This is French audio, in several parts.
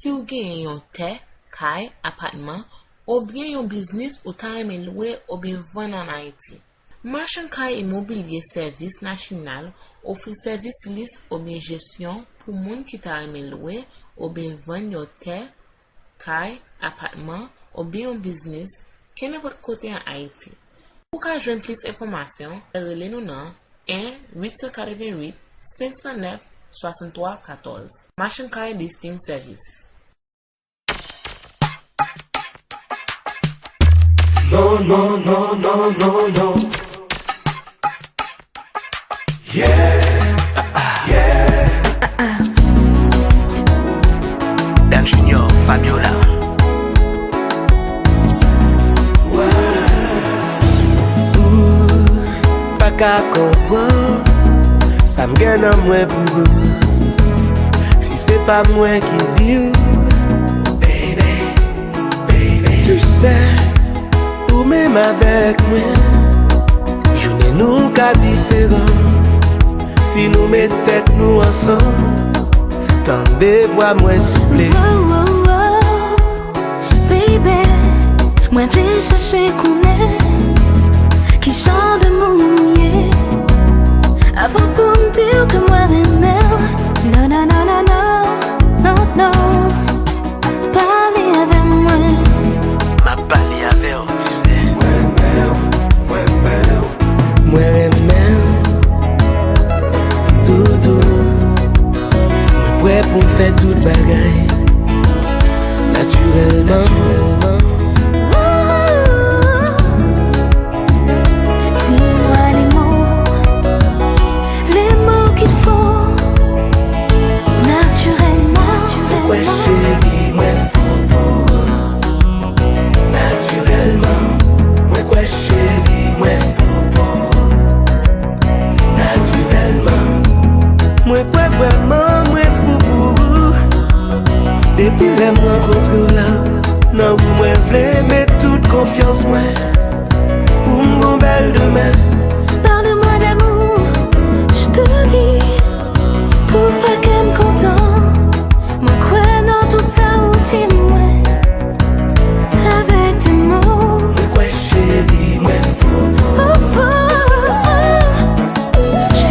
Si vous gagnez un terre, caille, appartement, ou bien un business ou time loué ou bien vendre en Haïti. Marchand caille immobilier service national offre service liste ou bien gestion pour moun qui t'a loué ou bien vendre un terre, caille, appartement ou bien un business qui n'est pas côté en Haïti. Pour qu'à joindre plus d'informations, relez-nous dans 1-888 509 63 14. Marchand caille listing service. No, no, no, no, no, no. Yeah, yeah. Dan Junior, Fabiola. Pas qu'à comprendre, ça me gagne à moi pour vous. Si c'est pas moi qui dis, baby, baby, tu sais. Ou même avec moi, je n'ai nous qu'à différent. Si nous mettons tête nous ensemble, tendez voix moins souffler. Oh, oh, oh, baby, moi t'ai cherché qu'on est, qui chante de mon mouillé. Avant pour me dire que moi t'aimais. Non, non, non, non, non, non, non. Parlez avec moi. Ma parlé avec eux, tu sais. Moi même, doudou. Moi prêt pour faire toute bagaille, naturellement. Dis-moi les mots qu'il faut, naturellement. Ouais chérie, moi fou pour naturellement. Moi quoi chérie, moi fou pour naturellement. Moi quoi vraiment, moi fou pour. Depuis les mois contre là, non vous moi voulez mettre toute confiance moi pour mon belle demain. Parle-moi d'amour, je te dis, pour faire qu'elle me content. Moi quoi dans tout ça ou dis-moi, avec tes mots. Moi quoi chérie, moi fou pour. Oh, oh, oh, je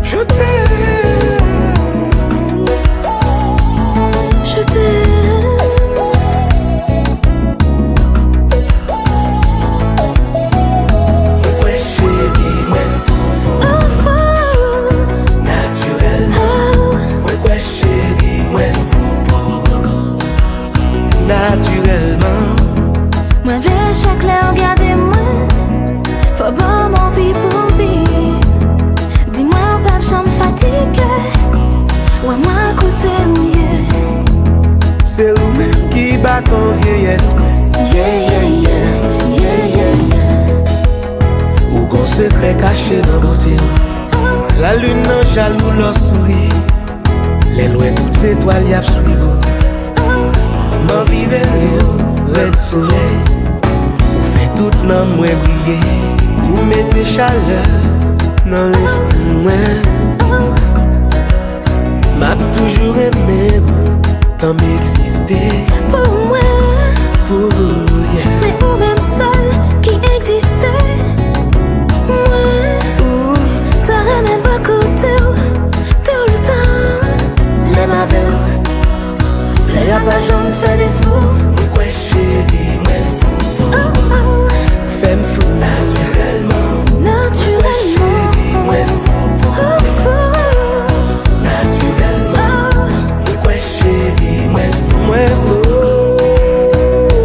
Je t'aime. Je t'aime. Moi quoi chérie, moi fou pour. Oh, oh, Naturellement. oh. Moi quoi chérie, moi fou pour. Naturellement. Moi vais chaque l'air regarder moi. Faut pas m'envie pour vivre. Dis-moi pas que j'en fatigue. Ouais moi côté où C'est vous-même qui bat ton vieillesse. yeah yeah yeah yeah yeah yeah. Ou gon secret caché dans beauté. La lune nan jaloux leur sourit. Les loin toutes étoiles y a suivre. M'en vive le red soleil. Ou fait tout nan moi briller. Ou mettez chaleur dans l'esprit moi. M'a toujours aimé tant m'exister Pour moi pour vous, yeah. c'est vous-même seul qui existait. Moi Ou t'aurais même pas coûté tout le temps. Les mauvais, les y'a pas j'en fais des fous. moi quoi chérie, moi fou. Oh oh, Femme fou naturellement. naturellement. Moi fou. Oh fou. Naturellement. Oh, Moi quoi chérie, moi fou.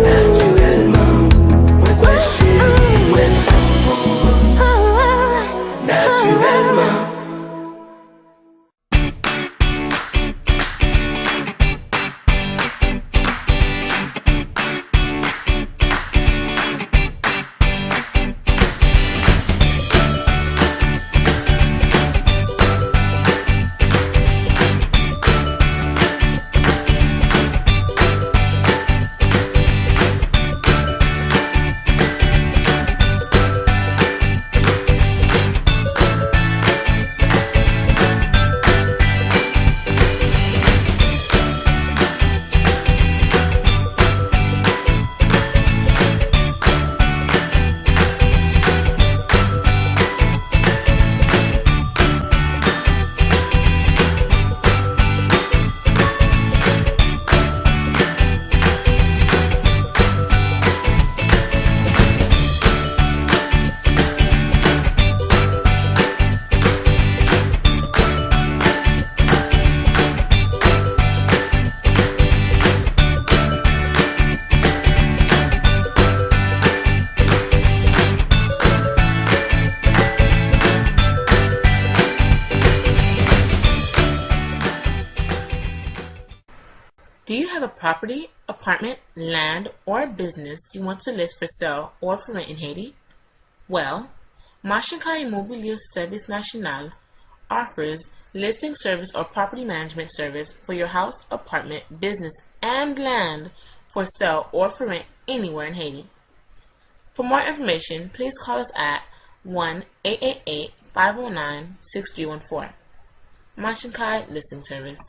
naturellement. property, apartment, land, or business you want to list for sale or for rent in Haiti? Well, Machinka Immobilier Service National offers listing service or property management service for your house, apartment, business, and land for sale or for rent anywhere in Haiti. For more information, please call us at 1-888-509-6314. Machinka Listing Service.